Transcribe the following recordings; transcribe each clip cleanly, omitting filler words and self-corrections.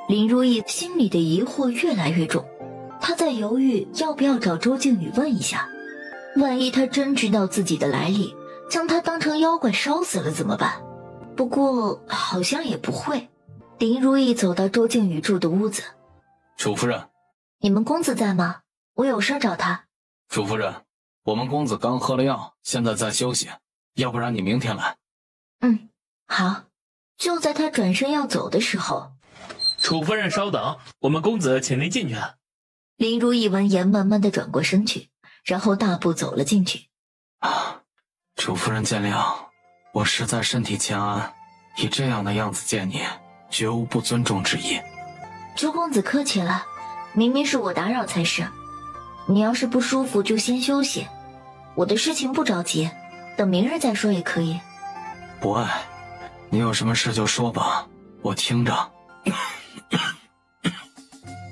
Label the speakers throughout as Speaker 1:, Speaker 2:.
Speaker 1: 林如意心里的疑惑越来越重，她在犹豫要不要找周静宇问一下，万一他真知道自己的来历，将他当成妖怪烧死了怎么办？不过好像也不会。林如意走到周静宇住的屋子。
Speaker 2: 楚夫人，
Speaker 1: 你们公子在吗？我有事找他。
Speaker 2: 楚夫人，我们公子刚喝了药，现在在休息，要不然你明天来。
Speaker 1: 好。就在他转身要走的时候，
Speaker 3: 楚夫人稍等，我们公子请您进去。
Speaker 1: 林如意闻言慢慢的转过身去，然后大步走了进去。
Speaker 2: 楚夫人见谅，我实在身体欠安，以这样的样子见你，绝无不尊重之意。
Speaker 1: 周公子客气了，明明是我打扰才是。你要是不舒服就先休息，我的事情不着急，等明日再说也可以。
Speaker 2: 不爱，你有什么事就说吧，我听着。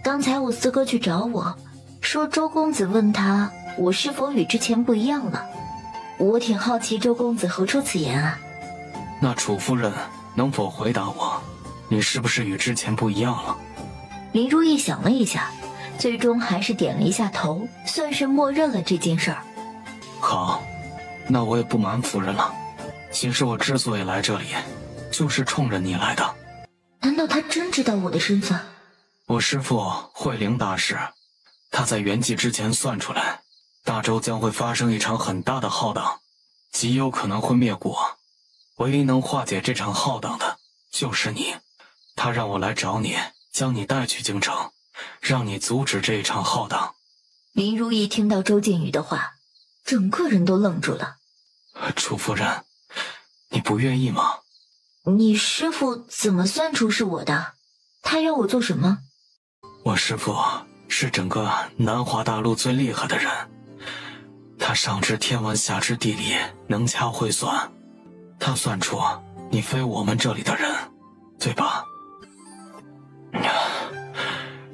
Speaker 1: 刚才我四哥去找我，说周公子问他我是否与之前不一样了。我挺好奇周公子何出此言啊？
Speaker 2: 那楚夫人能否回答我，你是不是与之前不一样了？
Speaker 1: 林如意想了一下，最终还是点了一下头，算是默认了这件事儿。
Speaker 2: 好，那我也不瞒夫人了。其实我之所以来这里，就是冲着你来的。
Speaker 1: 难道他真知道我的身份？
Speaker 2: 我师父慧灵大师，他在圆寂之前算出来，大周将会发生一场很大的浩荡，极有可能会灭国。唯一能化解这场浩荡的，就是你。他让我来找你，将你带去京城，让你阻止这一场浩荡。
Speaker 1: 林如意听到周靖宇的话，整个人都愣住了。
Speaker 2: 楚夫人，你不愿意吗？
Speaker 1: 你师父怎么算出是我的？他要我做什么？
Speaker 2: 我师父是整个南华大陆最厉害的人，他上知天文下知地理，能掐会算，他算出你非我们这里的人，对吧？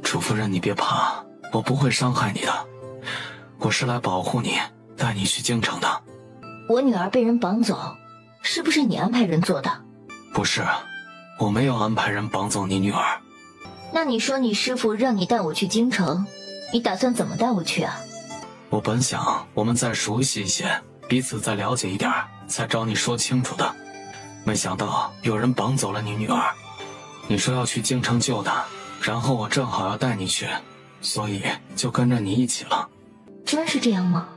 Speaker 2: 楚夫人，你别怕，我不会伤害你的，我是来保护你，带你去京城的。
Speaker 1: 我女儿被人绑走，是不是你安排人做的？
Speaker 2: 不是，我没有安排人绑走你女儿。
Speaker 1: 那你说你师父让你带我去京城，你打算怎么带我去啊？
Speaker 2: 我本想我们再熟悉一些，彼此再了解一点，才找你说清楚的。没想到有人绑走了你女儿，你说要去京城救她，然后我正好要带你去，所以就跟着你一起了。
Speaker 1: 真是这样吗？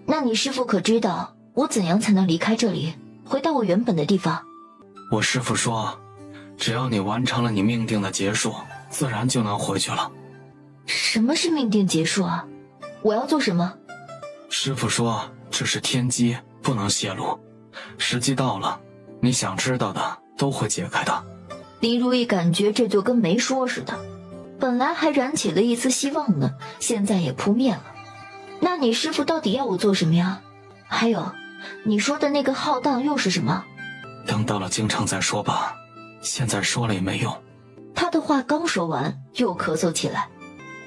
Speaker 1: 那你师父可知道我怎样才能离开这里，回到我原本的地方？
Speaker 2: 我师父说，只要你完成了你命定的结束，自然就能回去了。
Speaker 1: 什么是命定结束啊？我要做什么？
Speaker 2: 师父说这是天机，不能泄露，时机到了，你想知道的都会解开的。
Speaker 1: 林如意感觉这就跟没说似的，本来还燃起了一丝希望呢，现在也扑灭了。那你师父到底要我做什么呀？还有，你说的那个浩荡又是什么？
Speaker 2: 等到了京城再说吧，现在说了也没用。
Speaker 1: 他的话刚说完，又咳嗽起来。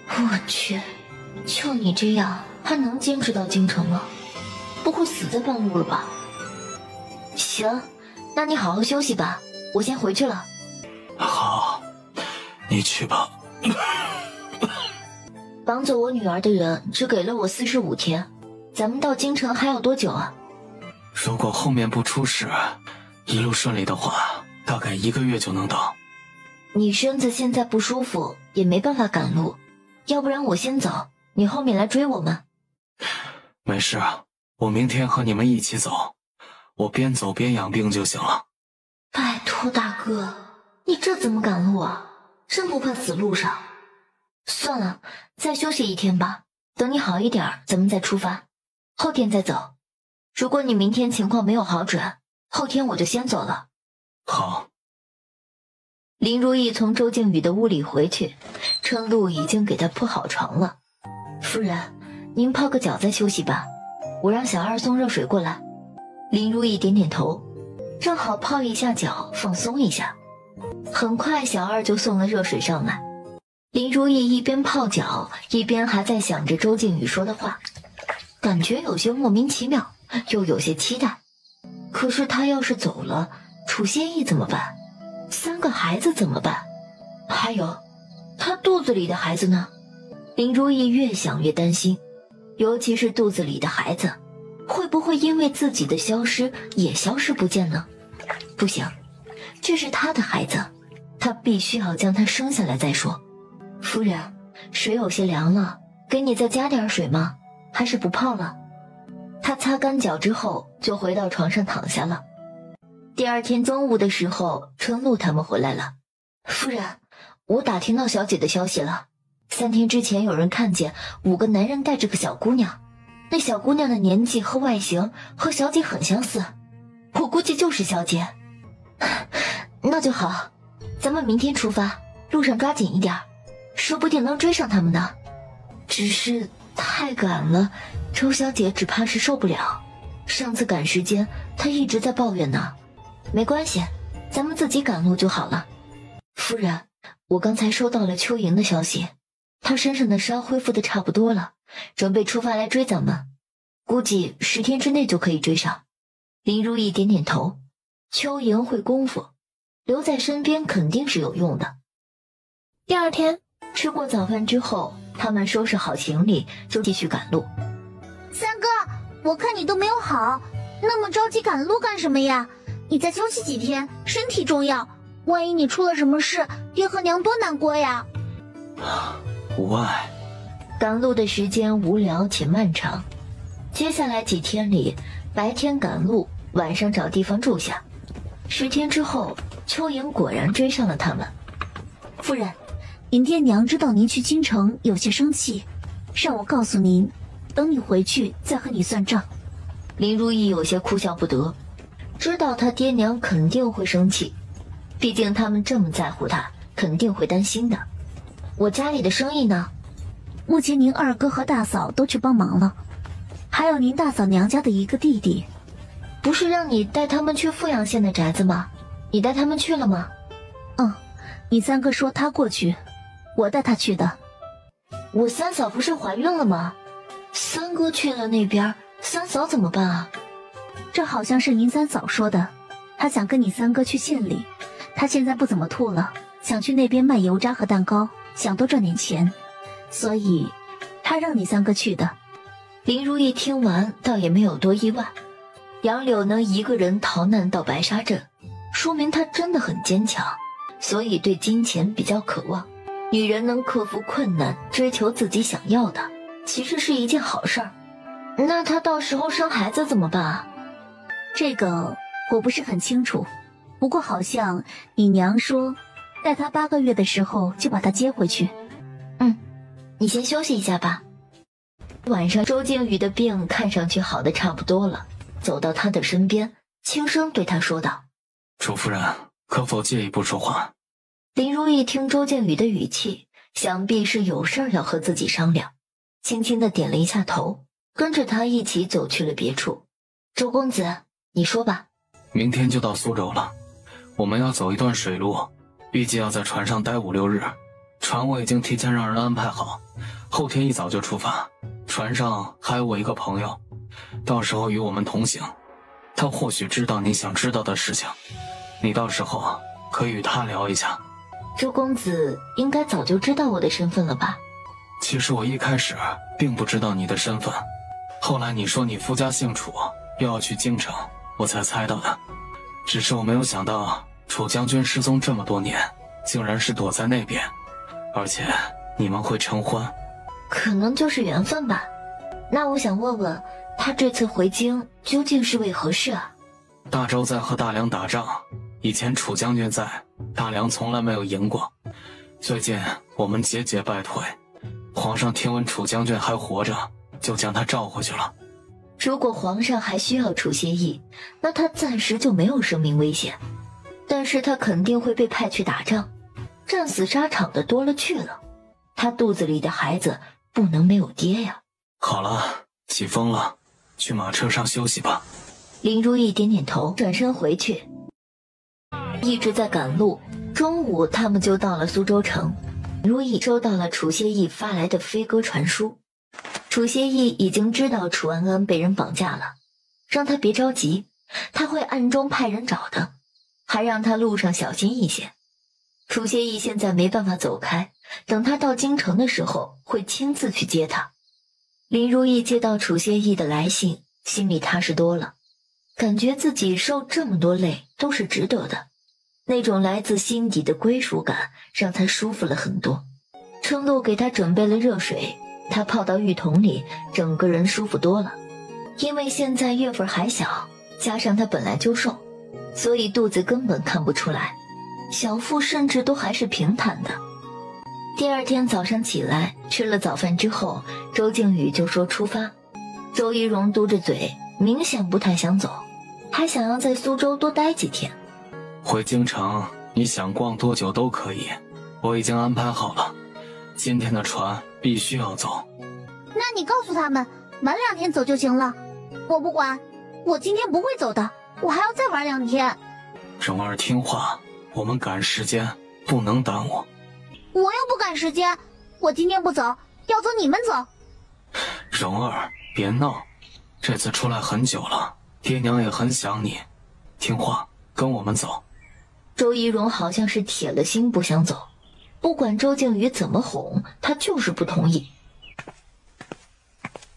Speaker 1: 我去，就你这样还能坚持到京城吗？不会死在半路了吧？行，那你好好休息吧，我先回去了。
Speaker 2: 好，你去吧。
Speaker 1: 绑走我女儿的人只给了我45天，咱们到京城还要多久啊？
Speaker 2: 如果后面不出事，一路顺利的话，大概1个月就能到。
Speaker 1: 你身子现在不舒服，也没办法赶路，要不然我先走，你后面来追我们。
Speaker 2: 没事，我明天和你们一起走，我边走边养病就行了。
Speaker 1: 拜托大哥，你这怎么赶路啊？真不怕死路上？算了，再休息1天吧，等你好一点咱们再出发，后天再走。如果你明天情况没有好转，后天我就先走了。
Speaker 2: 好。
Speaker 1: 林如意从周靖宇的屋里回去，程璐已经给她铺好床了。夫人，您泡个脚再休息吧，我让小二送热水过来。林如意点点头，正好泡一下脚，放松一下。很快小二就送了热水上来。林如意一边泡脚，一边还在想着周靖宇说的话，感觉有些莫名其妙，又有些期待。可是他要是走了，楚仙逸怎么办？3个孩子怎么办？还有，肚子里的孩子呢？林如意越想越担心，尤其是肚子里的孩子，会不会因为自己的消失也消失不见呢？不行，这是她的孩子，她必须要将他生下来再说。夫人，水有些凉了，给你再加点水吗？还是不泡了？他擦干脚之后就回到床上躺下了。第二天中午的时候，春露他们回来了。夫人，我打听到小姐的消息了。3天之前有人看见5个男人带着个小姑娘，那小姑娘的年纪和外形和小姐很相似，我估计就是小姐。那就好，咱们明天出发，路上抓紧一点，说不定能追上他们呢。只是太赶了，周小姐只怕是受不了。上次赶时间，她一直在抱怨呢。没关系，咱们自己赶路就好了。夫人，我刚才收到了秋莹的消息，她身上的伤恢复的差不多了，准备出发来追咱们，估计10天之内就可以追上。林如意点点头，秋莹会功夫，留在身边肯定是有用的。第二天吃过早饭之后，他们收拾好行李就继续赶路。
Speaker 4: 三哥，我看你都没有好，那么着急赶路干什么呀？你再休息几天，身体重要，万一你出了什么事，爹和娘多难过呀。
Speaker 2: 无碍。
Speaker 1: 赶路的时间无聊且漫长，接下来几天里，白天赶路，晚上找地方住下。10天之后，秋莹果然追上了他们。
Speaker 4: 夫人，您爹娘知道您去京城有些生气，让我告诉您，等你回去再和你算账。
Speaker 1: 林如意有些哭笑不得，知道他爹娘肯定会生气，毕竟他们这么在乎他，肯定会担心的。我家里的生意呢？
Speaker 4: 目前您二哥和大嫂都去帮忙了，还有您大嫂娘家的一个弟弟。
Speaker 1: 不是让你带他们去富阳县的宅子吗？你带他们去了吗？
Speaker 4: 你三哥说他过去，我带他去的。
Speaker 1: 我三嫂不是怀孕了吗？三哥去了那边，三嫂怎么办啊？
Speaker 4: 这好像是您三嫂说的，他想跟你三哥去县里，他现在不怎么吐了，想去那边卖油渣和蛋糕，想多赚点钱，所以他让你三哥去的。
Speaker 1: 林如意听完倒也没有多意外，杨柳能一个人逃难到白沙镇，说明她真的很坚强，所以对金钱比较渴望。女人能克服困难，追求自己想要的，其实是一件好事儿。那她到时候生孩子怎么办啊？
Speaker 4: 这个我不是很清楚，不过好像你娘说，待她8个月的时候就把她接回去。
Speaker 1: 你先休息一下吧。晚上周靖宇的病看上去好的差不多了，走到他的身边，轻声对他说道：
Speaker 2: 楚夫人，可否介意不说话？
Speaker 1: 林如意听周靖宇的语气，想必是有事儿要和自己商量，轻轻地点了一下头，跟着他一起走去了别处。周公子，你说吧。
Speaker 2: 明天就到苏州了，我们要走一段水路，预计要在船上待5、6日。船我已经提前让人安排好，后天一早就出发。船上还有我一个朋友，到时候与我们同行，他或许知道你想知道的事情，你到时候可以与他聊一下。
Speaker 1: 周公子应该早就知道我的身份了吧？
Speaker 2: 其实我一开始并不知道你的身份，后来你说你夫家姓楚，又要去京城，我才猜到的。只是我没有想到楚将军失踪这么多年，竟然是躲在那边，而且你们会成婚。
Speaker 1: 可能就是缘分吧。那我想问问，他这次回京究竟是为何事啊？
Speaker 2: 大周在和大梁打仗，以前楚将军在，大梁从来没有赢过。最近我们节节败退，皇上听闻楚将军还活着，就将他召回去了。
Speaker 1: 如果皇上还需要楚协议，那他暂时就没有生命危险，但是他肯定会被派去打仗，战死沙场的多了去了，他肚子里的孩子不能没有爹呀。
Speaker 2: 好了，起风了，去马车上休息吧。
Speaker 1: 林如意点点头，转身回去。一直在赶路，中午他们就到了苏州城。如意收到了楚谢意发来的飞鸽传书，楚谢意已经知道楚安安被人绑架了，让他别着急，他会暗中派人找的，还让他路上小心一些。楚歇义现在没办法走开，等他到京城的时候会亲自去接他。林如意接到楚歇义的来信，心里踏实多了，感觉自己受这么多累都是值得的，那种来自心底的归属感让他舒服了很多。程璐给他准备了热水，他泡到浴桶里，整个人舒服多了。因为现在月份还小，加上他本来就瘦，所以肚子根本看不出来，小腹甚至都还是平坦的。第二天早上起来，吃了早饭之后，周靖宇就说出发。周一荣嘟着嘴，明显不太想走，还想要在苏州多待几天。
Speaker 2: 回京城，你想逛多久都可以，我已经安排好了。今天的船必须要走。
Speaker 4: 那你告诉他们，晚2天走就行了。我不管，我今天不会走的，我还要再玩2天。
Speaker 2: 蓉儿听话，我们赶时间，不能耽误。
Speaker 4: 我又不赶时间，我今天不走，要走你们走。
Speaker 2: 蓉儿，别闹，这次出来很久了，爹娘也很想你，听话，跟我们走。
Speaker 1: 周一荣好像是铁了心不想走，不管周靖宇怎么哄，他就是不同意。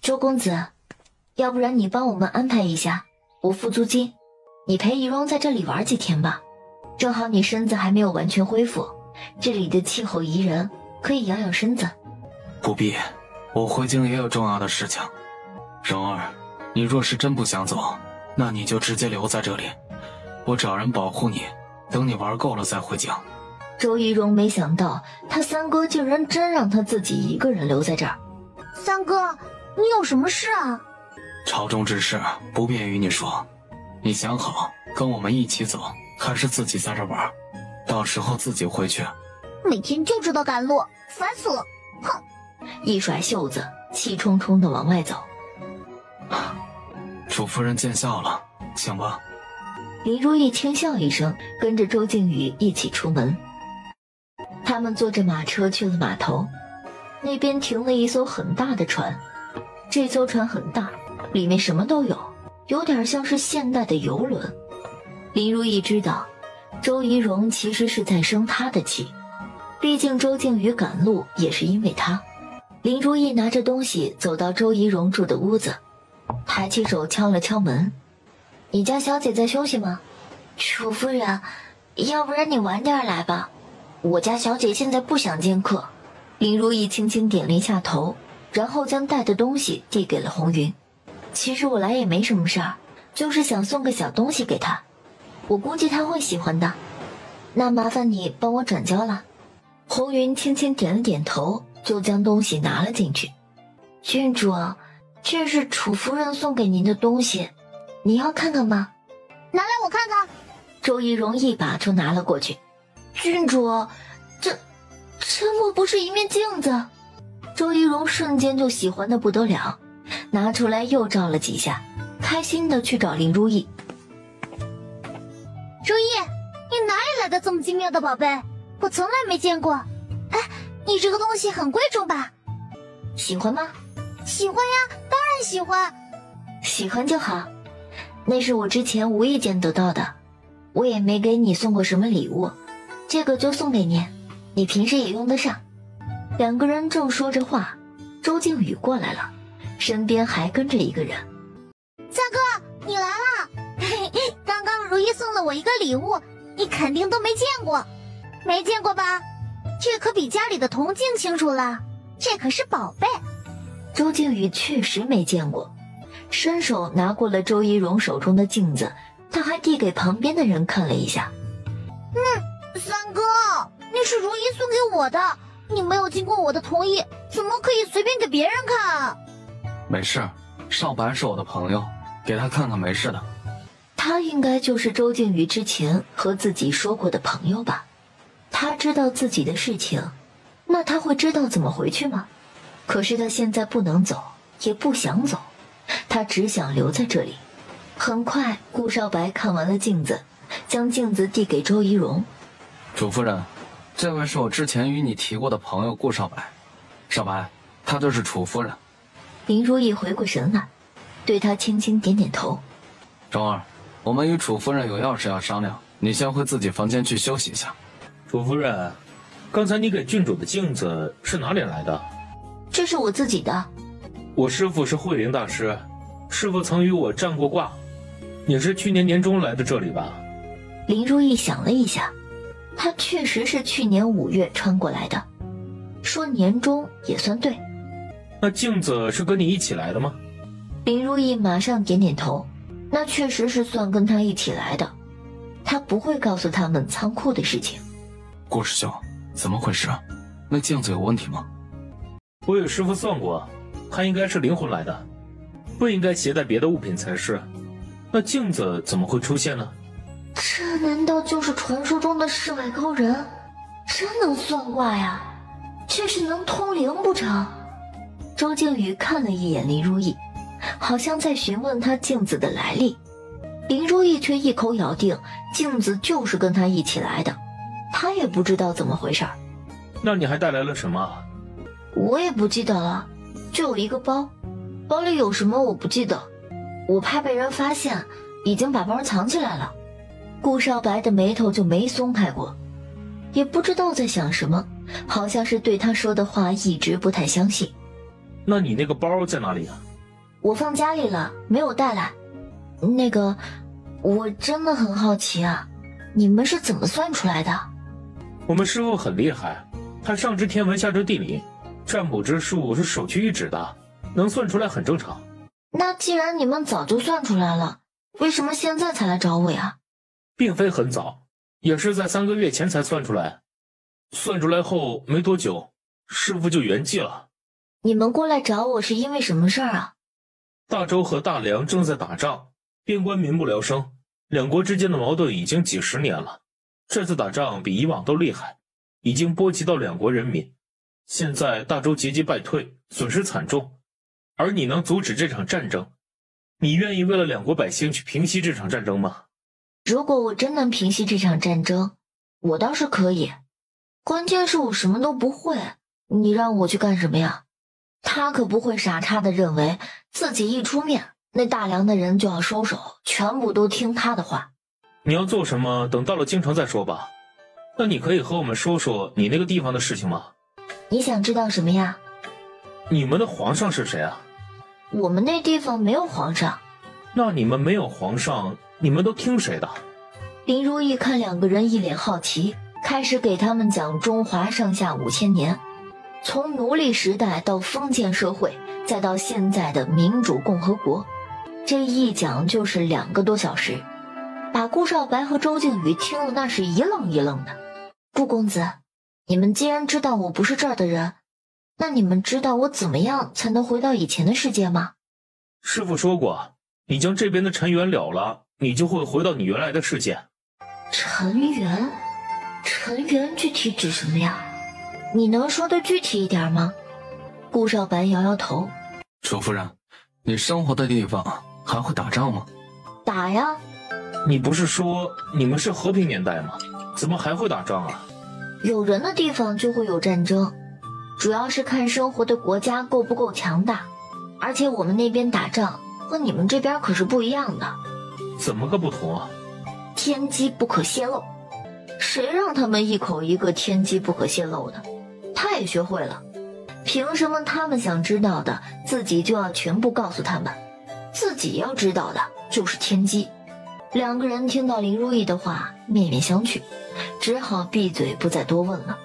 Speaker 1: 周公子，要不然你帮我们安排一下，我付租金，你陪仪荣在这里玩几天吧，正好你身子还没有完全恢复，这里的气候宜人，可以养养身子。
Speaker 2: 不必，我回京也有重要的事情。蓉儿，你若是真不想走，那你就直接留在这里，我找人保护你，等你玩够了再回京。
Speaker 1: 周一荣没想到他三哥竟然真让他自己一个人留在这儿。
Speaker 4: 三哥，你有什么事啊？
Speaker 2: 朝中之事不便与你说，你想好跟我们一起走，还是自己在这玩？到时候自己回去。
Speaker 4: 每天就知道赶路，烦死了！哼！
Speaker 1: 一甩袖子，气冲冲地往外走。
Speaker 2: 楚夫人见笑了，请吧。
Speaker 1: 林如意轻笑一声，跟着周靖宇一起出门。他们坐着马车去了码头，那边停了一艘很大的船。这艘船很大，里面什么都有，有点像是现代的游轮。林如意知道，周仪荣其实是在生他的气，毕竟周靖宇赶路也是因为他。林如意拿着东西走到周仪荣住的屋子，抬起手敲了敲门。你家小姐在休息吗？楚夫人，要不然你晚点来吧，我家小姐现在不想见客。林如意轻轻点了一下头，然后将带的东西递给了红云。其实我来也没什么事儿，就是想送个小东西给她，我估计她会喜欢的。那麻烦你帮我转交了。红云轻轻点了点头，就将东西拿了进去。郡主，这是楚夫人送给您的东西，你要看看吗？
Speaker 4: 拿来我看看。
Speaker 1: 周仪荣一把就拿了过去。郡主，这莫不是一面镜子？周仪荣瞬间就喜欢的不得了，拿出来又照了几下，开心的去找林如意。
Speaker 4: 如意，你哪里来的这么精妙的宝贝？我从来没见过。哎，你这个东西很贵重吧？
Speaker 1: 喜欢吗？
Speaker 4: 喜欢呀，当然喜欢。
Speaker 1: 喜欢就好，那是我之前无意间得到的，我也没给你送过什么礼物，这个就送给你，你平时也用得上。两个人正说着话，周靖宇过来了，身边还跟着一个人。
Speaker 4: 三哥，你来啦！嘿嘿，刚刚如意送了我一个礼物，你肯定都没见过。没见过吧？这可比家里的铜镜清楚了，这可是宝贝。
Speaker 1: 周靖宇确实没见过，伸手拿过了周仪荣手中的镜子，他还递给旁边的人看了一下。
Speaker 4: 三哥，那是如意送给我的，你没有经过我的同意，怎么可以随便给别人看？
Speaker 2: 没事，少白是我的朋友，给他看看没事的。
Speaker 1: 他应该就是周靖宇之前和自己说过的朋友吧？他知道自己的事情，那他会知道怎么回去吗？可是他现在不能走，也不想走，他只想留在这里。很快，顾少白看完了镜子，将镜子递给周仪荣。
Speaker 2: 主夫人，这位是我之前与你提过的朋友顾少白。少白，她就是楚夫人。
Speaker 1: 林如意回过神来，对他轻轻点点头。
Speaker 2: 蓉儿，我们与楚夫人有要事要商量，你先回自己房间去休息一下。
Speaker 3: 楚夫人，刚才你给郡主的镜子是哪里来的？
Speaker 1: 这是我自己的。
Speaker 3: 我师父是慧灵大师，师父曾与我占过卦。你是去年年中来的这里吧？
Speaker 1: 林如意想了一下，她确实是去年5月穿过来的，说年中也算对。
Speaker 3: 那镜子是跟你一起来的吗？
Speaker 1: 林如意马上点点头，那确实是算跟他一起来的，他不会告诉他们仓库的事情。
Speaker 2: 顾师兄，怎么回事？那镜子有问题吗？
Speaker 3: 我有师傅算过，它应该是灵魂来的，不应该携带别的物品才是。那镜子怎么会出现呢？
Speaker 1: 这难道就是传说中的世外高人？真能算卦呀？这是能通灵不成？周靖宇看了一眼林如意，好像在询问他镜子的来历。林如意却一口咬定镜子就是跟他一起来的，他也不知道怎么回事。
Speaker 3: 那你还带来了什么？
Speaker 1: 我也不记得了，就有一个包，包里有什么我不记得，我怕被人发现，已经把包藏起来了。顾少白的眉头就没松开过，也不知道在想什么，好像是对他说的话一直不太相信。
Speaker 3: 那你那个包在哪里啊？
Speaker 1: 我放家里了，没有带来。那个，我真的很好奇啊，你们是怎么算出来的？
Speaker 3: 我们师傅很厉害，他上知天文下知地理，占卜之术是首屈一指的，能算出来很正常。
Speaker 1: 那既然你们早就算出来了，为什么现在才来找我呀？
Speaker 3: 并非很早，也是在3个月前才算出来。算出来后没多久，师傅就圆寂了。
Speaker 1: 你们过来找我是因为什么事儿啊？
Speaker 3: 大周和大梁正在打仗，边关民不聊生，两国之间的矛盾已经几十年了。这次打仗比以往都厉害，已经波及到两国人民。现在大周节节败退，损失惨重，而你能阻止这场战争，你愿意为了两国百姓去平息这场战争吗？
Speaker 1: 如果我真能平息这场战争，我倒是可以。关键是我什么都不会，你让我去干什么呀？他可不会傻叉的认为自己一出面，那大梁的人就要收手，全部都听他的话。
Speaker 3: 你要做什么，等到了京城再说吧。那你可以和我们说说你那个地方的事情吗？
Speaker 1: 你想知道什么呀？
Speaker 3: 你们的皇上是谁啊？
Speaker 1: 我们那地方没有皇上。
Speaker 3: 那你们没有皇上，你们都听谁的？
Speaker 1: 林如意看两个人一脸好奇，开始给他们讲中华上下5000年，从奴隶时代到封建社会，再到现在的民主共和国，这一讲就是2个多小时，把顾少白和周靖宇听了那是一愣一愣的。顾公子，你们既然知道我不是这儿的人，那你们知道我怎么样才能回到以前的世界吗？
Speaker 3: 师父说过，你将这边的尘缘了了，你就会回到你原来的世界。
Speaker 1: 尘缘？尘缘具体指什么呀？你能说的具体一点吗？顾少白摇摇头。
Speaker 2: 楚夫人，你生活的地方还会打仗吗？
Speaker 1: 打呀。
Speaker 3: 你不是说你们是和平年代吗？怎么还会打仗啊？
Speaker 1: 有人的地方就会有战争，主要是看生活的国家够不够强大，而且我们那边打仗和你们这边可是不一样的。
Speaker 3: 怎么个不同啊？
Speaker 1: 天机不可泄露。谁让他们一口一个天机不可泄露的？他也学会了。凭什么他们想知道的自己就要全部告诉他们？自己要知道的就是天机。2个人听到林如意的话，面面相觑，只好闭嘴不再多问了。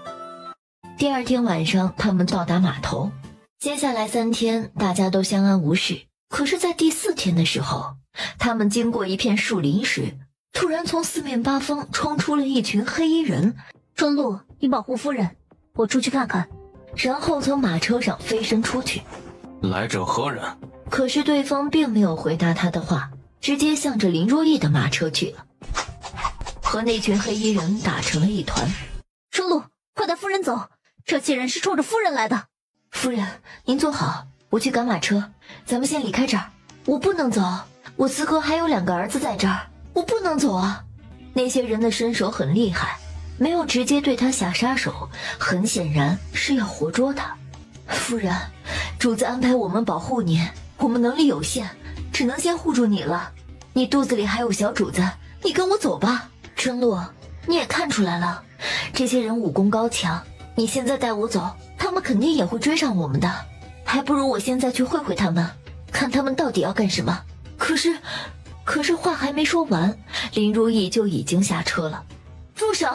Speaker 1: 第2天晚上，他们到达码头。接下来3天，大家都相安无事。可是，在第4天的时候，他们经过一片树林时，突然从4面8方冲出了一群黑衣人。
Speaker 4: 中路，你保护夫人，我出去看看。
Speaker 1: 然后从马车上飞身出去。
Speaker 2: 来者何人？
Speaker 1: 可是对方并没有回答他的话，直接向着林若意的马车去了，和那群黑衣人打成了一团。
Speaker 4: 中路，快带夫人走，这些人是冲着夫人来的。
Speaker 1: 夫人，您坐好，我去赶马车，咱们先离开这儿。我不能走，我此刻还有2个儿子在这儿，我不能走啊！那些人的身手很厉害，没有直接对他下杀手，很显然是要活捉他。夫人，主子安排我们保护您，我们能力有限，只能先护住你了。你肚子里还有小主子，你跟我走吧。春露，你也看出来了，这些人武功高强，你现在带我走，他们肯定也会追上我们的，还不如我现在去会会他们，看他们到底要干什么。可是话还没说完，林如意就已经下车了。住手！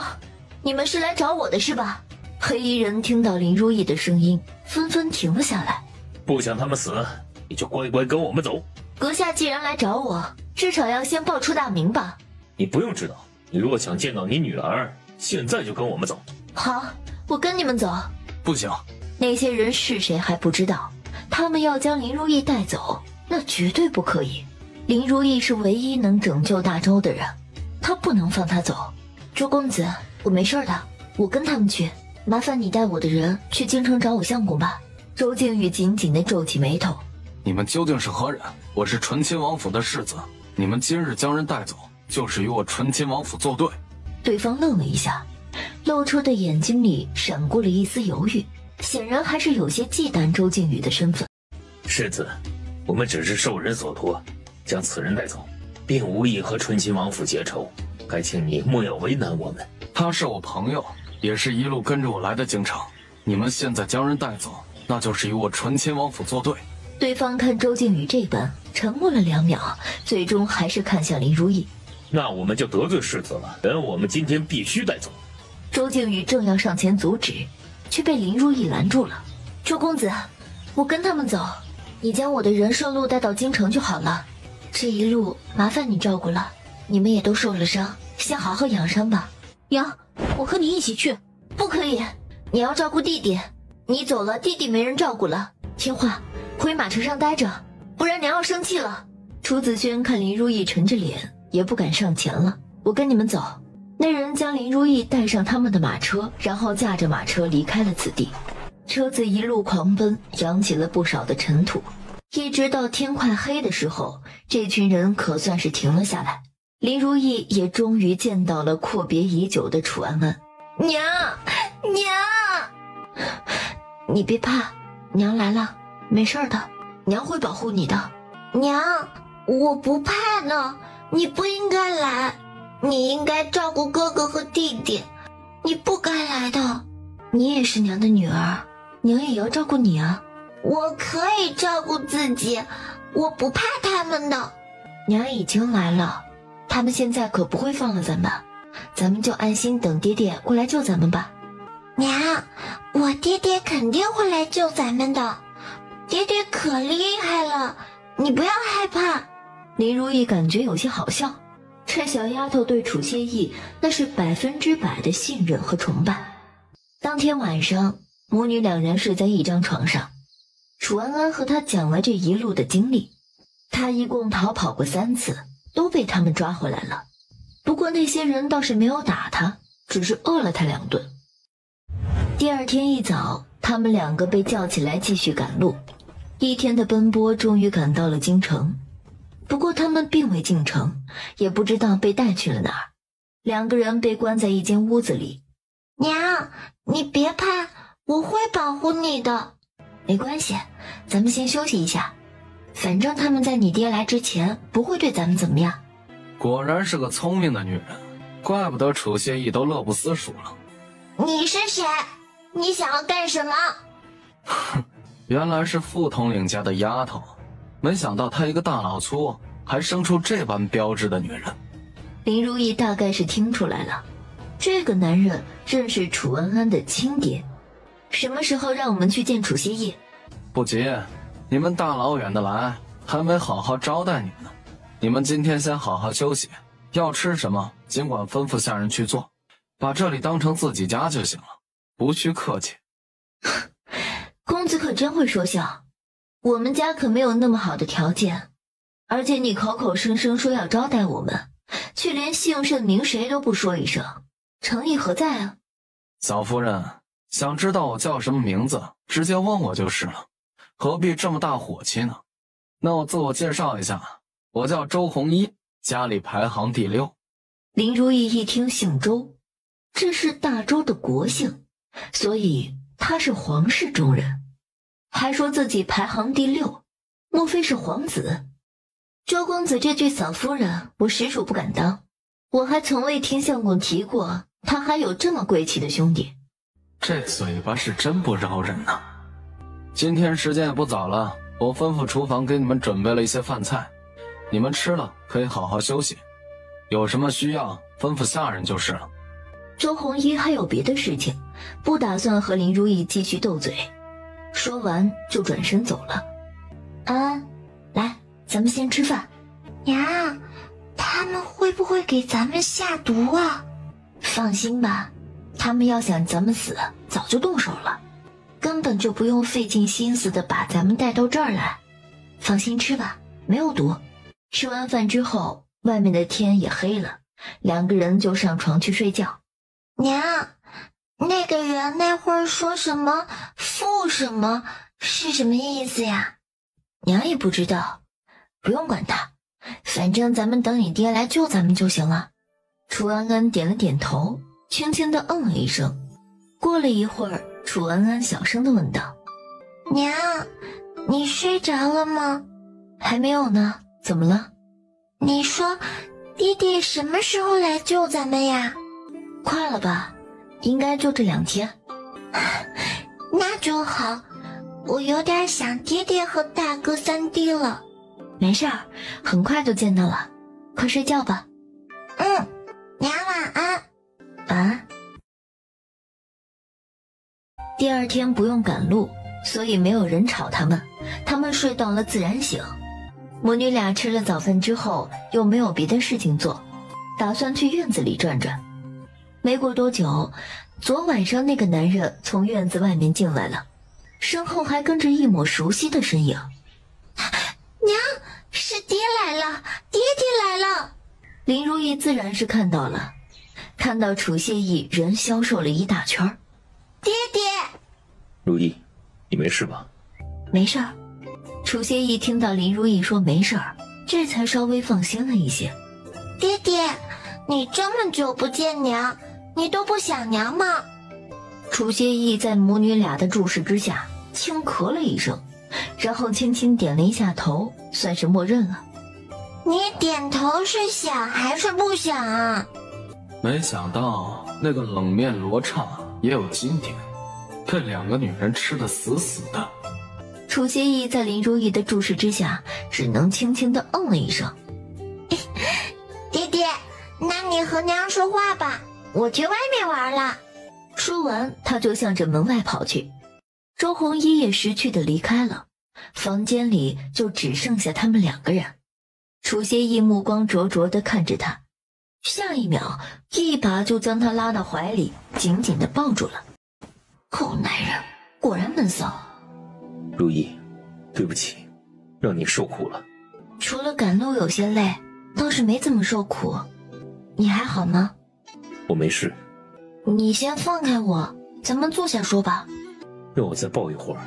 Speaker 1: 你们是来找我的是吧？黑衣人听到林如意的声音，纷纷停了下来。
Speaker 3: 不想他们死，你就乖乖跟我们走。
Speaker 1: 阁下既然来找我，至少要先报出大名吧。
Speaker 3: 你不用知道，你若想见到你女儿，现在就跟我们走。
Speaker 1: 好，我跟你们走。
Speaker 2: 不行，
Speaker 1: 那些人是谁还不知道，他们要将林如意带走，那绝对不可以。林如意是唯一能拯救大周的人，他不能放她走。周公子，我没事的，我跟他们去，麻烦你带我的人去京城找我相公吧。周靖宇紧紧地皱起眉头。
Speaker 2: 你们究竟是何人？我是纯亲王府的世子，你们今日将人带走，就是与我纯亲王府作对。
Speaker 1: 对方愣了一下，露出的眼睛里闪过了一丝犹豫，显然还是有些忌惮周靖宇的身份。
Speaker 3: 世子，我们只是受人所托，将此人带走，并无意和纯亲王府结仇，还请你莫要为难我们。
Speaker 2: 他是我朋友，也是一路跟着我来的京城，你们现在将人带走，那就是与我纯亲王府作对。
Speaker 1: 对方看周靖宇这般，沉默了2秒，最终还是看向林如意。
Speaker 3: 那我们就得罪世子了，人我们今天必须带走。
Speaker 1: 周靖宇正要上前阻止，却被林如意拦住了。周公子，我跟他们走，你将我的人顺路带到京城就好了。这一路麻烦你照顾了，你们也都受了伤，先好好养伤吧。
Speaker 4: 娘，我和你一起去。
Speaker 1: 不可以，你要照顾弟弟，你走了，弟弟没人照顾了。听话，回马车上待着，不然娘要生气了。楚子轩看林如意沉着脸，也不敢上前了。我跟你们走。那人将林如意带上他们的马车，然后驾着马车离开了此地。车子一路狂奔，扬起了不少的尘土。一直到天快黑的时候，这群人可算是停了下来。林如意也终于见到了阔别已久的楚安安。娘，你别怕，娘来了，没事的，娘会保护你的。
Speaker 5: 娘，我不怕呢，你不应该来，你应该照顾哥哥和弟弟，你不该来的。
Speaker 1: 你也是娘的女儿，娘也要照顾你啊。
Speaker 5: 我可以照顾自己，我不怕他们的。
Speaker 1: 娘已经来了，他们现在可不会放了咱们就安心等爹爹过来救咱们吧。
Speaker 5: 娘，我爹爹肯定会来救咱们的，爹爹可厉害了，你不要害怕。
Speaker 1: 林如意感觉有些好笑，这小丫头对楚谢意那是100%的信任和崇拜。当天晚上，母女2人睡在一张床上，楚安安和她讲了这一路的经历。她一共逃跑过3次，都被他们抓回来了。不过那些人倒是没有打她，只是饿了她2顿。第二天一早，他们2个被叫起来继续赶路。一天的奔波终于赶到了京城，不过他们并未进城，也不知道被带去了哪儿。2个人被关在一间屋子里。
Speaker 5: 娘，你别怕，我会保护你的。
Speaker 1: 没关系，咱们先休息一下，反正他们在你爹来之前不会对咱们怎么样。
Speaker 2: 果然是个聪明的女人，怪不得楚谢意都乐不思蜀了。
Speaker 5: 你是谁？你想要干什么？
Speaker 2: 原来是副统领家的丫头，没想到她一个大老粗还生出这般标致的女人。
Speaker 1: 林如意大概是听出来了，这个男人正是楚安安的亲爹。什么时候让我们去见楚谢意？
Speaker 2: 不急，你们大老远的来，还没好好招待你们呢。你们今天先好好休息，要吃什么尽管吩咐下人去做，把这里当成自己家就行了，不需客气。
Speaker 1: 公子可真会说笑，我们家可没有那么好的条件，而且你口口声声说要招待我们，却连姓甚名谁都不说一声，诚意何在啊？
Speaker 2: 嫂夫人，想知道我叫什么名字，直接问我就是了，何必这么大火气呢？那我自我介绍一下，我叫周弘一，家里排行第6。
Speaker 1: 林如意一听姓周，这是大周的国姓，所以他是皇室中人，还说自己排行第6，莫非是皇子？周公子这句嫂夫人，我实属不敢当。我还从未听相公提过他还有这么贵气的兄弟。
Speaker 2: 这嘴巴是真不饶人呐。今天时间也不早了，我吩咐厨房给你们准备了一些饭菜，你们吃了可以好好休息，有什么需要吩咐下人就是了。
Speaker 1: 周鸿祎还有别的事情，不打算和林如意继续斗嘴，说完就转身走了。安安，来，咱们先吃饭。
Speaker 5: 娘，他们会不会给咱们下毒啊？
Speaker 1: 放心吧，他们要想咱们死，早就动手了，根本就不用费尽心思的把咱们带到这儿来。放心吃吧，没有毒。吃完饭之后，外面的天也黑了，两个人就上床去睡觉。
Speaker 5: 娘，那个人那会儿说什么父什么是什么意思呀？
Speaker 1: 娘也不知道，不用管他，反正咱们等你爹来救咱们就行了。楚安安点了点头，轻轻地嗯了一声。过了一会儿，楚安安小声地问道：
Speaker 5: 娘，你睡着了吗？
Speaker 1: 还没有呢，怎么了？
Speaker 5: 你说弟弟什么时候来救咱们呀？
Speaker 1: 快了吧，应该就这2天。
Speaker 5: 那就好，我有点想爹爹和大哥三弟了。
Speaker 1: 没事儿，很快就见到了，快睡觉吧。
Speaker 5: 娘晚安。
Speaker 1: 晚安。第二天不用赶路，所以没有人吵他们，他们睡到了自然醒。母女俩吃了早饭之后，又没有别的事情做，打算去院子里转转。没过多久，昨晚上那个男人从院子外面进来了，身后还跟着一抹熟悉的身影。
Speaker 5: 娘，是爹来了，爹爹来了。
Speaker 1: 林如意自然是看到了，看到楚谢意人消瘦了一大圈。
Speaker 5: 爹爹，
Speaker 3: 如意，你没事吧？
Speaker 1: 没事儿。楚谢意听到林如意说没事儿，这才稍微放心了一些。
Speaker 5: 爹爹，你这么久不见娘，你都不想娘吗？
Speaker 1: 楚谢意在母女俩的注视之下轻咳了一声，然后轻轻点了一下头，算是默认了。
Speaker 5: 你点头是想还是不想啊？
Speaker 2: 没想到那个冷面罗刹也有今天，被2个女人吃得死死的。
Speaker 1: 楚谢意在林如意的注视之下，只能轻轻地嗯了一声。
Speaker 5: 爹爹，那你和娘说话吧，我去外面玩了。
Speaker 1: 说完，他就向着门外跑去。周鸿祎也识趣地离开了，房间里就只剩下他们2个人。楚谢意目光灼灼地看着他，下一秒一把就将他拉到怀里，紧紧地抱住了。狗男人，果然闷骚。
Speaker 3: 如意，对不起，让你受苦了。
Speaker 1: 除了赶路有些累，倒是没怎么受苦。你还好吗？
Speaker 3: 我没事。
Speaker 1: 你先放开我，咱们坐下说吧。
Speaker 3: 让我再抱一会儿。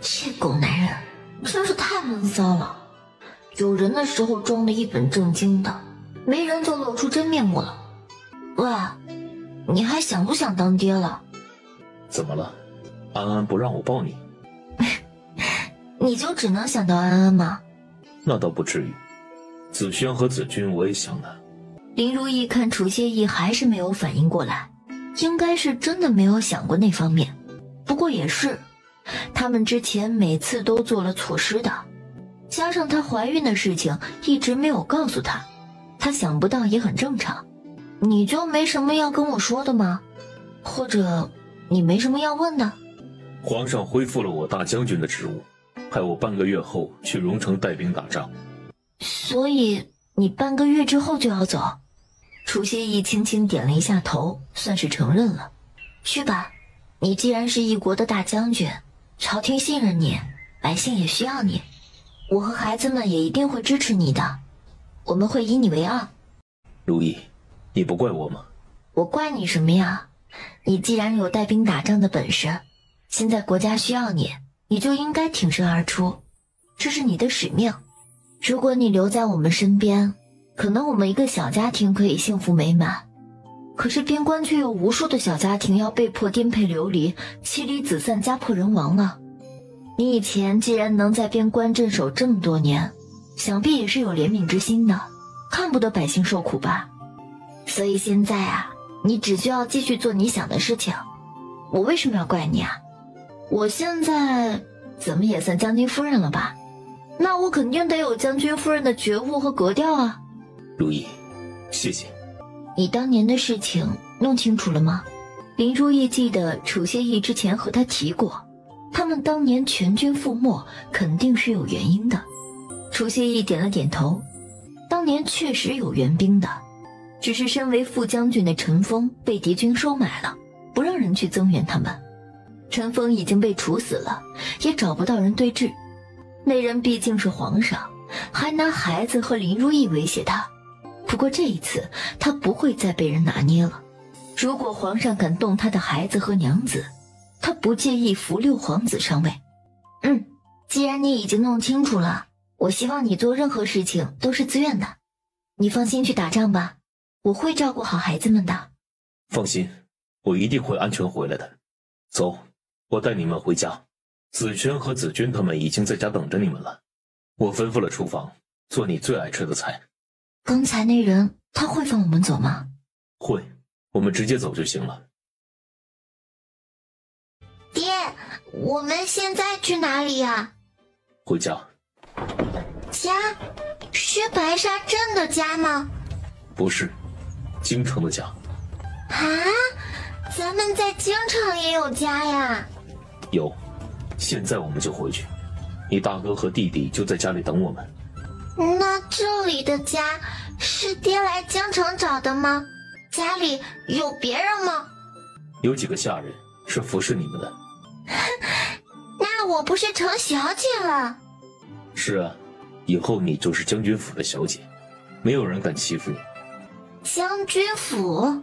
Speaker 1: 这狗男人真是太闷骚了，有人的时候装得一本正经的，没人就露出真面目了。喂，你还想不想当爹了？
Speaker 3: 怎么了？安安不让我抱你？
Speaker 1: 你就只能想到安安吗？
Speaker 3: 那倒不至于，子轩和子君我也想的。
Speaker 1: 林如意看楚谢意还是没有反应过来，应该是真的没有想过那方面。不过也是，他们之前每次都做了错失的，加上她怀孕的事情一直没有告诉她，她想不到也很正常。你就没什么要跟我说的吗？或者你没什么要问的？
Speaker 3: 皇上恢复了我大将军的职务，派我半个月后去荣城带兵打仗。
Speaker 1: 所以你半个月之后就要走？楚谢意轻轻点了一下头，算是承认了。去吧，你既然是一国的大将军，朝廷信任你，百姓也需要你，我和孩子们也一定会支持你的，我们会以你为傲。
Speaker 3: 如意，你不怪我吗？
Speaker 1: 我怪你什么呀？你既然有带兵打仗的本事，现在国家需要你，你就应该挺身而出，这是你的使命。如果你留在我们身边，可能我们一个小家庭可以幸福美满，可是边关却有无数的小家庭要被迫颠沛流离，妻离子散，家破人亡了。你以前既然能在边关镇守这么多年，想必也是有怜悯之心的。看不得百姓受苦吧？所以现在啊，你只需要继续做你想的事情。我为什么要怪你啊？我现在怎么也算将军夫人了吧？那我肯定得有将军夫人的觉悟和格调啊。
Speaker 3: 如意，谢谢。
Speaker 1: 你当年的事情弄清楚了吗？林如意记得楚谢意之前和他提过，他们当年全军覆没肯定是有原因的。楚谢意点了点头，当年确实有援兵的，只是身为副将军的陈峰被敌军收买了，不让人去增援他们。陈峰已经被处死了，也找不到人对峙。那人毕竟是皇上，还拿孩子和林如意威胁他。不过这一次他不会再被人拿捏了。如果皇上敢动他的孩子和娘子，他不介意扶六皇子上位。既然你已经弄清楚了，我希望你做任何事情都是自愿的。你放心去打仗吧，我会照顾好孩子们的。
Speaker 3: 放心，我一定会安全回来的。走，我带你们回家。子轩和子君他们已经在家等着你们了。我吩咐了厨房，做你最爱吃的菜。
Speaker 1: 刚才那人他会放我们走吗？
Speaker 3: 会，我们直接走就行了。
Speaker 5: 爹，我们现在去哪里呀？
Speaker 3: 回家。
Speaker 5: 家？是白沙镇的家吗？
Speaker 3: 不是，京城的家。
Speaker 5: 啊，咱们在京城也有家呀？
Speaker 3: 有，现在我们就回去。你大哥和弟弟就在家里等我们。
Speaker 5: 那这里的家是爹来京城找的吗？家里有别人吗？
Speaker 3: 有几个下人是服侍你们的。
Speaker 5: 那我不是成小姐了？
Speaker 3: 是啊，以后你就是将军府的小姐，没有人敢欺负你。
Speaker 5: 将军府？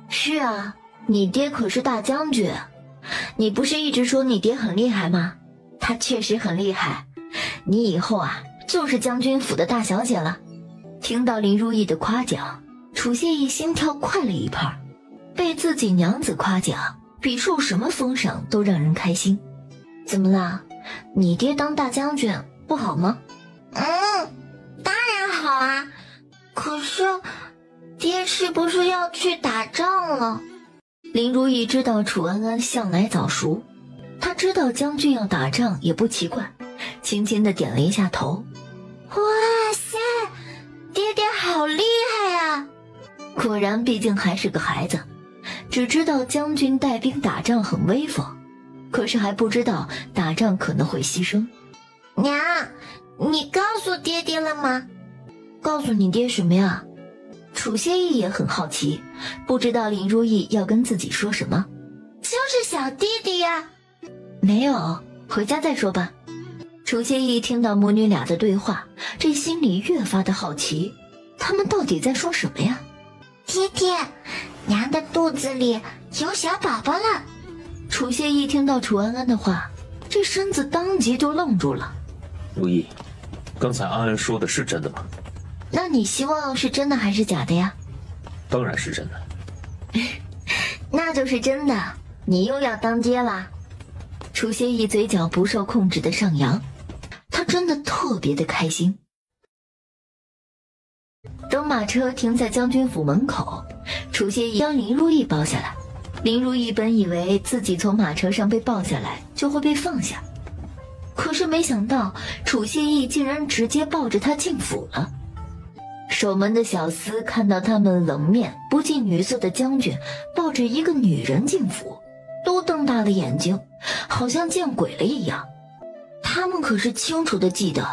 Speaker 1: 是啊，你爹可是大将军。你不是一直说你爹很厉害吗？他确实很厉害。你以后啊，就是将军府的大小姐了。听到林如意的夸奖，楚谢意心跳快了一拍。被自己娘子夸奖，比受什么封赏都让人开心。怎么啦？你爹当大将军不好吗？
Speaker 5: 当然好啊。可是，爹是不是要去打仗了？
Speaker 1: 林如意知道楚安安向来早熟，她知道将军要打仗也不奇怪，轻轻地点了一下头。
Speaker 5: 哇塞，爹爹好厉害啊！
Speaker 1: 果然，毕竟还是个孩子，只知道将军带兵打仗很威风，可是还不知道打仗可能会牺牲。
Speaker 5: 娘，你告诉爹爹了吗？
Speaker 1: 告诉你爹什么呀？楚谢意也很好奇，不知道林如意要跟自己说什么。
Speaker 5: 就是小弟弟呀。
Speaker 1: 没有，回家再说吧。楚谢意听到母女俩的对话，这心里越发的好奇，他们到底在说什么呀？
Speaker 5: 爹爹，娘的肚子里有小宝宝了。
Speaker 1: 楚谢意听到楚安安的话，这身子当即就愣住了。
Speaker 3: 如意，刚才安安说的是真的吗？
Speaker 1: 那你希望是真的还是假的呀？
Speaker 3: 当然是真的。
Speaker 1: 那就是真的，你又要当爹啦。楚谢意嘴角不受控制的上扬，他真的特别的开心。等马车停在将军府门口，楚谢意将林如意抱下来。林如意本以为自己从马车上被抱下来就会被放下，可是没想到楚谢意竟然直接抱着她进府了。守门的小厮看到他们冷面不近女色的将军抱着一个女人进府，都瞪大了眼睛，好像见鬼了一样。他们可是清楚地记得，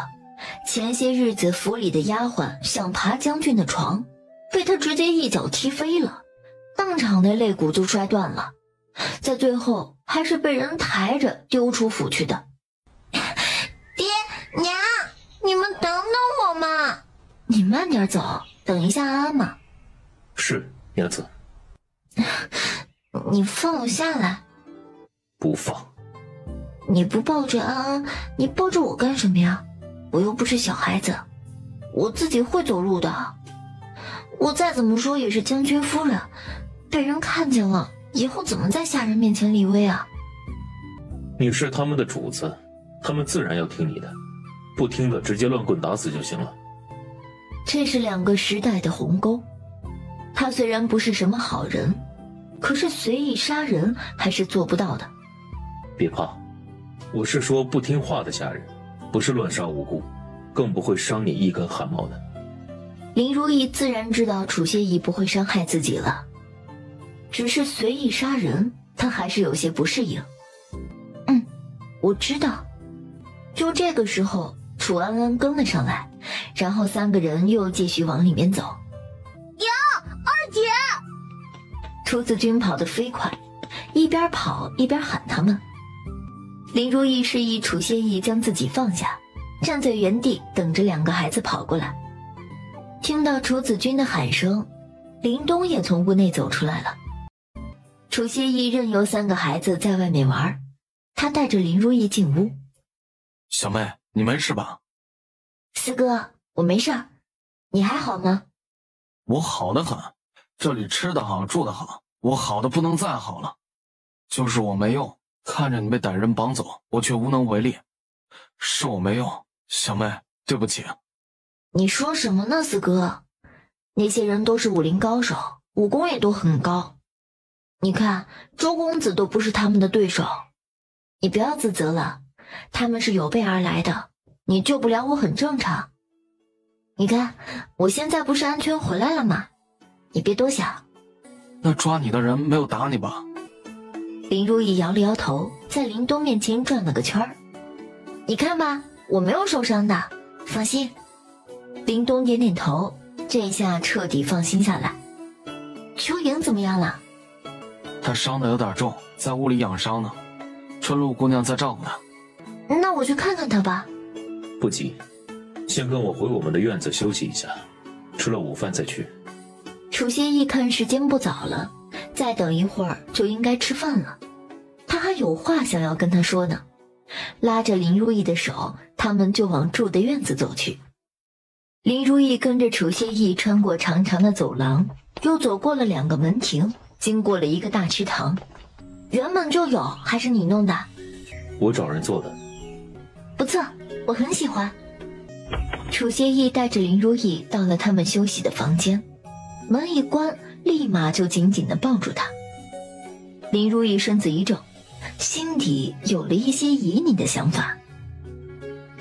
Speaker 1: 前些日子府里的丫鬟想爬将军的床，被他直接一脚踢飞了，当场那肋骨就摔断了，在最后还是被人抬着丢出府去的。
Speaker 5: 爹娘，你们等等我嘛。
Speaker 1: 你慢点走，等一下安安嘛。
Speaker 3: 是，娘子。
Speaker 1: 你放我下来。
Speaker 3: 不放。
Speaker 1: 你不抱着安安，你抱着我干什么呀？我又不是小孩子，我自己会走路的。我再怎么说也是将军夫人，被人看见了，以后怎么在下人面前立威啊？
Speaker 3: 你是他们的主子，他们自然要听你的，不听的直接乱棍打死就行了。
Speaker 1: 这是2个时代的鸿沟。他虽然不是什么好人，可是随意杀人还是做不到的。
Speaker 3: 别怕，我是说不听话的下人，不是乱杀无辜，更不会伤你一根汗毛的。
Speaker 1: 林如意自然知道楚谢意不会伤害自己了，只是随意杀人，他还是有些不适应。我知道。就这个时候，楚安安跟了上来，然后3个人又继续往里面走。
Speaker 4: 二姐，
Speaker 1: 楚子君跑得飞快，一边跑一边喊他们。林如意示意楚谢意将自己放下，站在原地等着2个孩子跑过来。听到楚子君的喊声，林东也从屋内走出来了。楚谢意任由3个孩子在外面玩，他带着林如意进屋。
Speaker 2: 小妹，你没事吧？
Speaker 1: 四哥，我没事儿，你还好吗？
Speaker 2: 我好得很，这里吃得好，住得好，我好的不能再好了。就是我没用，看着你被歹人绑走，我却无能为力。是我没用，小妹，对不起。
Speaker 1: 你说什么呢，四哥？那些人都是武林高手，武功也都很高。你看，周公子都不是他们的对手。你不要自责了，他们是有备而来的，你救不了我很正常。你看，我现在不是安全回来了吗？你别多想。
Speaker 2: 那抓你的人没有打你吧？
Speaker 1: 林如意摇了摇头，在林东面前转了个圈儿。你看吧，我没有受伤的，放心。林东点点头，这下彻底放心下来。秋莹怎么样了？
Speaker 2: 她伤得有点重，在屋里养伤呢。春露姑娘在照顾她。
Speaker 1: 那我去看看她吧。
Speaker 3: 不急，先跟我回我们的院子休息一下，吃了午饭再去。
Speaker 1: 楚歇一看时间不早了，再等一会儿就应该吃饭了。他还有话想要跟她说呢。拉着林如意的手，他们就往住的院子走去。林如意跟着楚歇意穿过长长的走廊，又走过了2个门庭，经过了一个大池塘。原本就有，还是你弄的？
Speaker 3: 我找人做的。
Speaker 1: 不错，我很喜欢。楚歇意带着林如意到了他们休息的房间，门一关，立马就紧紧地抱住她。林如意身子一怔，心底有了一些旖旎的想法。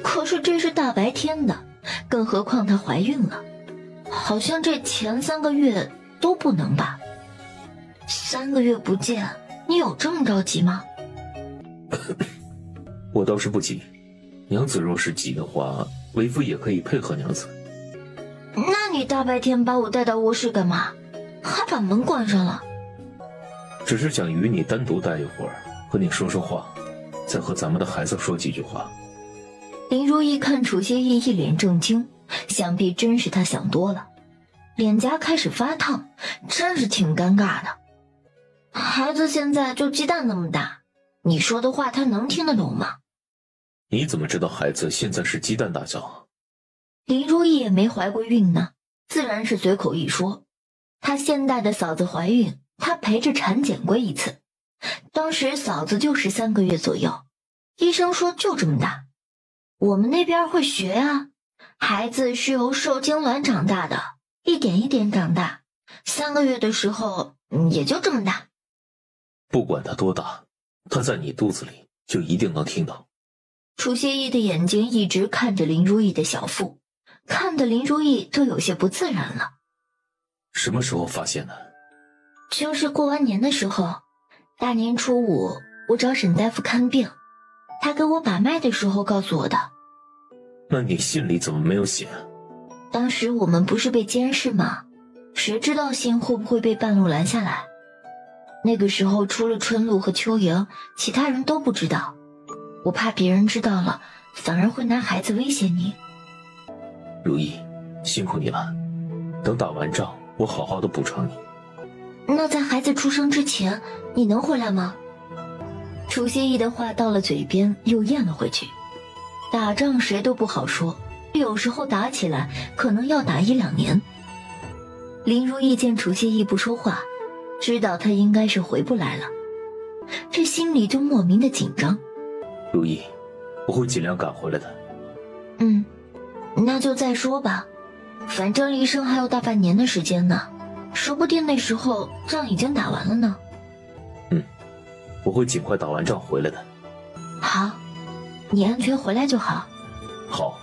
Speaker 1: 可是这是大白天的，更何况她怀孕了，好像这前3个月都不能吧？3个月不见，你有这么着急吗？
Speaker 3: 我倒是不急，娘子若是急的话，为夫也可以配合娘子。
Speaker 1: 那你大白天把我带到卧室干嘛？还把门关上了？
Speaker 3: 只是想与你单独待一会儿，和你说说话，再和咱们的孩子说几句话。
Speaker 1: 林如意看楚歇意一脸震惊，想必真是他想多了，脸颊开始发烫，真是挺尴尬的。孩子现在就鸡蛋那么大，你说的话他能听得懂吗？
Speaker 3: 你怎么知道孩子现在是鸡蛋大小？
Speaker 1: 林如意也没怀过孕呢，自然是随口一说。她现在的嫂子怀孕，她陪着产检过一次，当时嫂子就13个月左右，医生说就这么大。我们那边会学啊，孩子是由受精卵长大的，一点一点长大，3个月的时候也就这么大。
Speaker 3: 不管他多大，他在你肚子里就一定能听到。
Speaker 1: 楚歇意的眼睛一直看着林如意的小腹，看得林如意都有些不自然了。
Speaker 3: 什么时候发现的？
Speaker 1: 就是过完年的时候，大年初5我找沈大夫看病，他给我把脉的时候告诉我的。
Speaker 3: 那你信里怎么没有写？
Speaker 1: 当时我们不是被监视吗？谁知道信会不会被半路拦下来？那个时候除了春露和秋莹，其他人都不知道。我怕别人知道了，反而会拿孩子威胁你。
Speaker 3: 如意，辛苦你了。等打完仗，我好好的补偿你。
Speaker 1: 那在孩子出生之前，你能回来吗？楚歇意的话到了嘴边，又咽了回去。打仗谁都不好说，有时候打起来可能要打1-2年。林如意见楚歇意不说话，知道他应该是回不来了，这心里就莫名的紧张。
Speaker 3: 如意，我会尽量赶回来的。
Speaker 1: 那就再说吧。反正离生还有大半年的时间呢，说不定那时候仗已经打完了呢。
Speaker 3: 我会尽快打完仗回来的。
Speaker 1: 好，你安全回来就好。
Speaker 3: 好，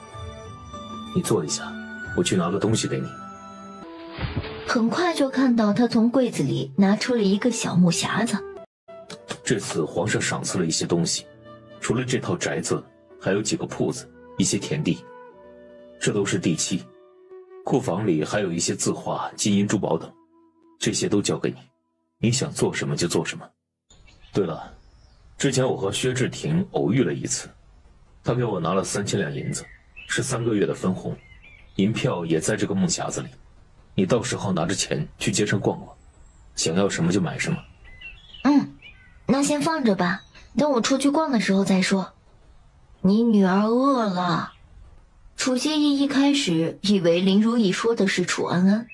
Speaker 3: 你坐一下，我去拿个东西给你。
Speaker 1: 很快就看到他从柜子里拿出了一个小木匣子。
Speaker 3: 这次皇上赏赐了一些东西，除了这套宅子，还有几个铺子，一些田地，这都是地契。库房里还有一些字画、金银珠宝等，这些都交给你，你想做什么就做什么。对了，之前我和薛志廷偶遇了一次，他给我拿了3000两银子，是3个月的分红，银票也在这个木匣子里。你到时候拿着钱去街上逛逛，想要什么就买什么。
Speaker 1: 那先放着吧，等我出去逛的时候再说。你女儿饿了。楚谢意一开始以为林如意说的是楚安安，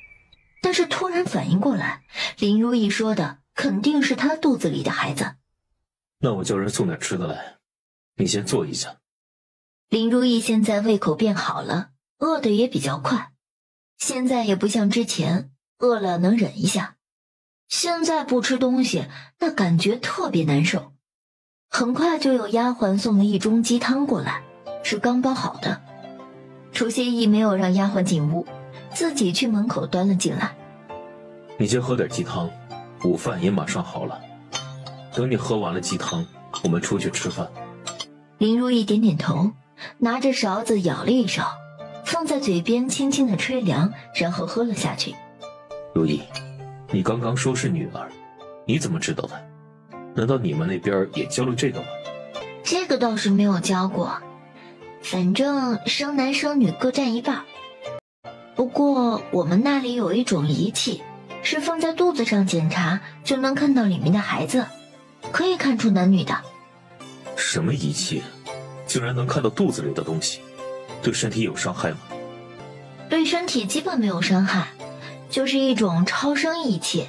Speaker 1: 但是突然反应过来，林如意说的肯定是她肚子里的孩子。
Speaker 3: 那我叫人送点吃的来，你先坐一下。
Speaker 1: 林如意现在胃口变好了，饿得也比较快，现在也不像之前饿了能忍一下，现在不吃东西那感觉特别难受。很快就有丫鬟送了1盅鸡汤过来，是刚煲好的。楚谢意没有让丫鬟进屋，自己去门口端了进来。
Speaker 3: 你先喝点鸡汤，午饭也马上好了。等你喝完了鸡汤，我们出去吃饭。
Speaker 1: 林如意点点头，拿着勺子舀了一勺，放在嘴边轻轻的吹凉，然后喝了下去。
Speaker 3: 如意，你刚刚说是女儿，你怎么知道的？难道你们那边也教了这个吗？
Speaker 1: 这个倒是没有教过，反正生男生女各占一半。不过我们那里有一种仪器，是放在肚子上检查就能看到里面的孩子，可以看出男女的。
Speaker 3: 什么仪器？竟然能看到肚子里的东西？对身体有伤害吗？
Speaker 1: 对身体基本没有伤害，就是一种超声仪器。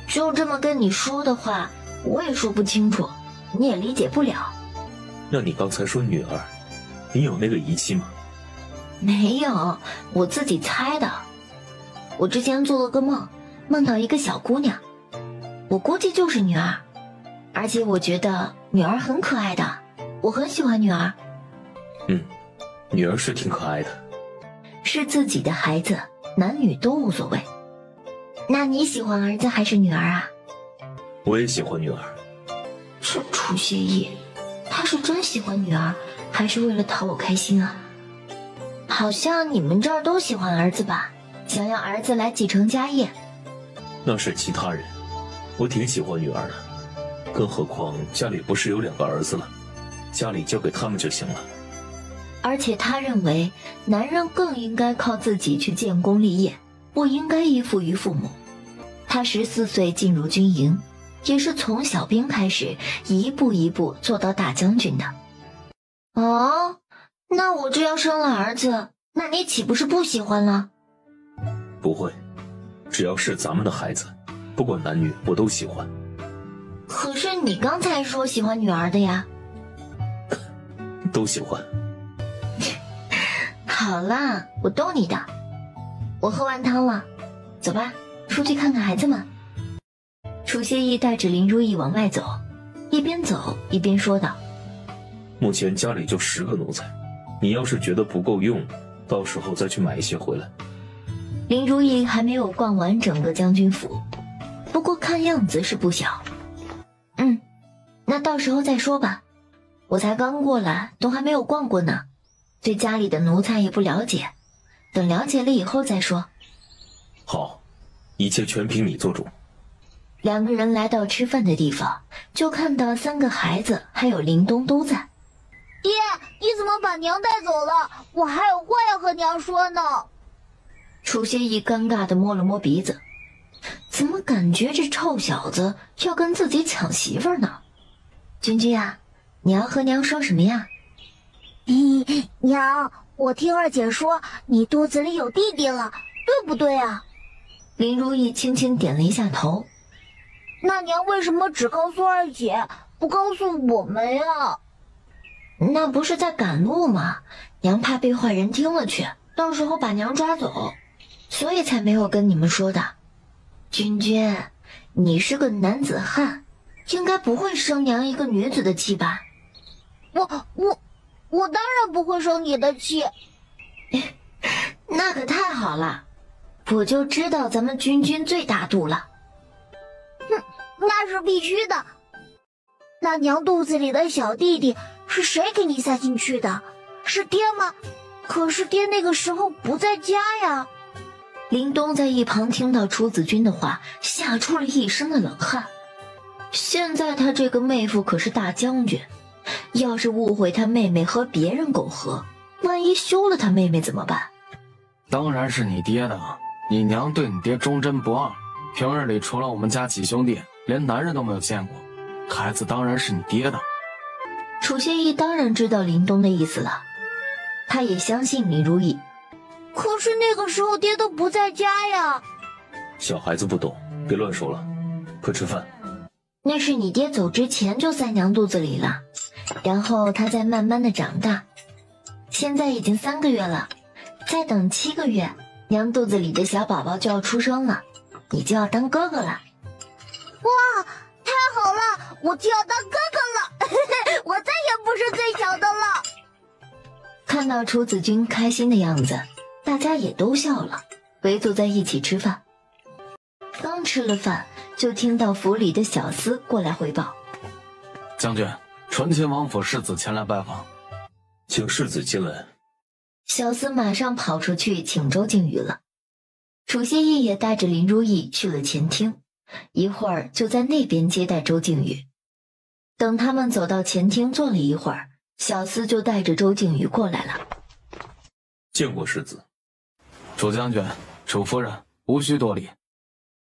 Speaker 1: 就这么跟你说的话，我也说不清楚，你也理解不了。
Speaker 3: 那你刚才说女儿，你有那个仪器吗？
Speaker 1: 没有，我自己猜的。我之前做了个梦，梦到一个小姑娘，我估计就是女儿，而且我觉得女儿很可爱的，我很喜欢女儿。
Speaker 3: 女儿是挺可爱的。
Speaker 1: 是自己的孩子，男女都无所谓。那你喜欢儿子还是女儿啊？
Speaker 3: 我也喜欢女儿。
Speaker 1: 这楚谢意，他是真喜欢女儿，还是为了讨我开心啊？好像你们这儿都喜欢儿子吧，想要儿子来继承家业。
Speaker 3: 那是其他人，我挺喜欢女儿的，更何况家里不是有2个儿子了，家里交给他们就行了。
Speaker 1: 而且他认为男人更应该靠自己去建功立业，不应该依附于父母。他14岁进入军营，也是从小兵开始，一步一步做到大将军的。哦，那我这要生了儿子，那你岂不是不喜欢了？
Speaker 3: 不会，只要是咱们的孩子，不管男女，我都喜欢。
Speaker 1: 可是你刚才说喜欢女儿的呀。
Speaker 3: 都喜欢。
Speaker 1: 好啦，我逗你的。我喝完汤了，走吧，出去看看孩子们。楚谢意带着林如意往外走，一边走一边说道：
Speaker 3: 目前家里就10个奴才，你要是觉得不够用，到时候再去买一些回来。
Speaker 1: 林如意还没有逛完整个将军府，不过看样子是不小。那到时候再说吧，我才刚过来，都还没有逛过呢，对家里的奴才也不了解，等了解了以后再说。
Speaker 3: 好，一切全凭你做主。
Speaker 1: 2个人来到吃饭的地方，就看到3个孩子还有林东都在。
Speaker 4: 爹，你怎么把娘带走了？我还有话要和娘说呢。
Speaker 1: 楚谢意尴尬地摸了摸鼻子，怎么感觉这臭小子要跟自己抢媳妇儿呢？君君啊，你要和娘说什么呀？
Speaker 4: 娘，我听二姐说你肚子里有弟弟了，对不对啊？
Speaker 1: 林如意轻轻点了一下头。
Speaker 4: 那娘为什么只告诉二姐，不告诉我们呀？
Speaker 1: 那不是在赶路吗？娘怕被坏人听了去，到时候把娘抓走，所以才没有跟你们说的。君君，你是个男子汉，应该不会生娘一个女子的气吧？
Speaker 4: 我当然不会生你的气。
Speaker 1: 那可太好了，我就知道咱们君君最大度了。
Speaker 4: 那是必须的。那娘肚子里的小弟弟是谁给你塞进去的？是爹吗？可是爹那个时候不在家呀。
Speaker 1: 林东在一旁听到楚子君的话，吓出了一身的冷汗。现在他这个妹夫可是大将军，要是误会他妹妹和别人苟合，万一休了他妹妹怎么办？
Speaker 2: 当然是你爹的，你娘对你爹忠贞不二，平日里除了我们家几兄弟，连男人都没有见过，孩子当然是你爹的。
Speaker 1: 楚谢意当然知道林东的意思了，他也相信林如意。
Speaker 4: 可是那个时候爹都不在家呀。
Speaker 3: 小孩子不懂，别乱说了，快吃饭。
Speaker 1: 那是你爹走之前就在娘肚子里了，然后他再慢慢的长大，现在已经3个月了，再等7个月，娘肚子里的小宝宝就要出生了，你就要当哥哥了。
Speaker 4: 哇，太好了，我就要当哥哥了，我再也不是最小的了。
Speaker 1: 看到楚子君开心的样子，大家也都笑了，围坐在一起吃饭。刚吃了饭，就听到府里的小厮过来汇报：
Speaker 2: 将军，纯亲王府世子前来拜访，
Speaker 3: 请世子进来。
Speaker 1: 小厮马上跑出去请周靖宇了。楚谢意也带着林如意去了前厅，一会儿就在那边接待周靖宇。等他们走到前厅坐了一会儿，小厮就带着周靖宇过来了。
Speaker 3: 见过世子。
Speaker 2: 楚将军、楚夫人，无需多礼。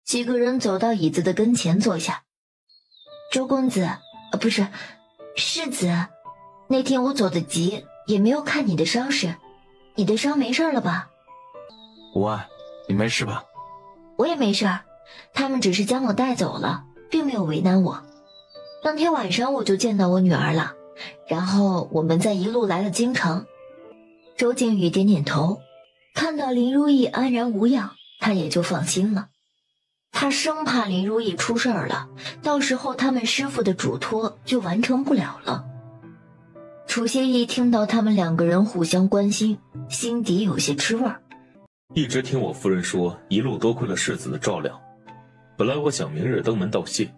Speaker 1: 几个人走到椅子的跟前坐下。周公子，不是，世子，那天我走得急，也没有看你的伤势，你的伤没事了吧？
Speaker 2: 无碍，你没事吧？
Speaker 1: 我也没事，他们只是将我带走了，并没有为难我。当天晚上我就见到我女儿了，然后我们再一路来了京城。周靖宇点点头，看到林如意安然无恙，他也就放心了。他生怕林如意出事儿了，到时候他们师父的嘱托就完成不了了。楚谢意听到他们2个人互相关心，心底有些吃味儿。
Speaker 3: 一直听我夫人说，一路多亏了世子的照料。本来我想明日登门道谢，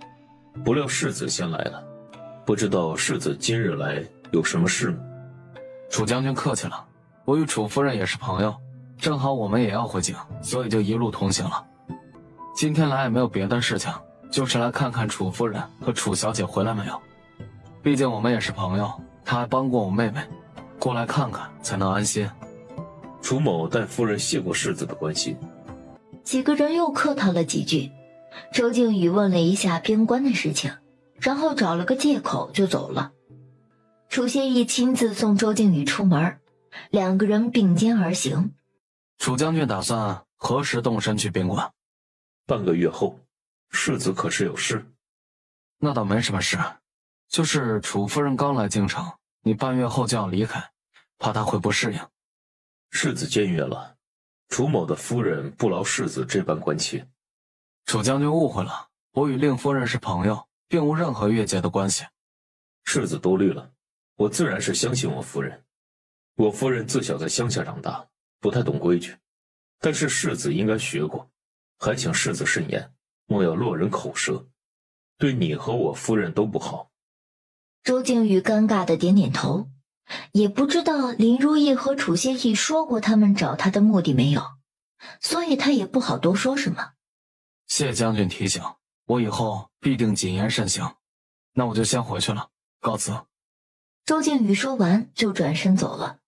Speaker 3: 不料世子先来了，不知道世子今日来有什么事吗？
Speaker 2: 楚将军客气了，我与楚夫人也是朋友，正好我们也要回京，所以就一路同行了。今天来也没有别的事情，就是来看看楚夫人和楚小姐回来没有。毕竟我们也是朋友，她还帮过我妹妹，过来看看才能安心。
Speaker 3: 楚某代夫人谢过世子的关心。
Speaker 1: 几个人又客套了几句，周靖宇问了一下边关的事情，然后找了个借口就走了。楚谢意亲自送周靖宇出门，2个人并肩而行。
Speaker 2: 楚将军打算何时动身去边关？
Speaker 3: 半个月后。世子可是有事？
Speaker 2: 那倒没什么事，就是楚夫人刚来京城，你半月后就要离开，怕她会不适应。
Speaker 3: 世子僭越了，楚某的夫人不劳世子这般关切。
Speaker 2: 楚将军误会了，我与令夫人是朋友，并无任何越界的关系。
Speaker 3: 世子多虑了，我自然是相信我夫人。我夫人自小在乡下长大，不太懂规矩，但是世子应该学过，还请世子慎言，莫要落人口舌，对你和我夫人都不好。
Speaker 1: 周靖宇尴尬的点点头，也不知道林如意和楚谢意说过他们找他的目的没有，所以他也不好多说什么。
Speaker 2: 谢将军提醒，我以后必定谨言慎行。那我就先回去了，告辞。
Speaker 1: 周靖宇说完就转身走了。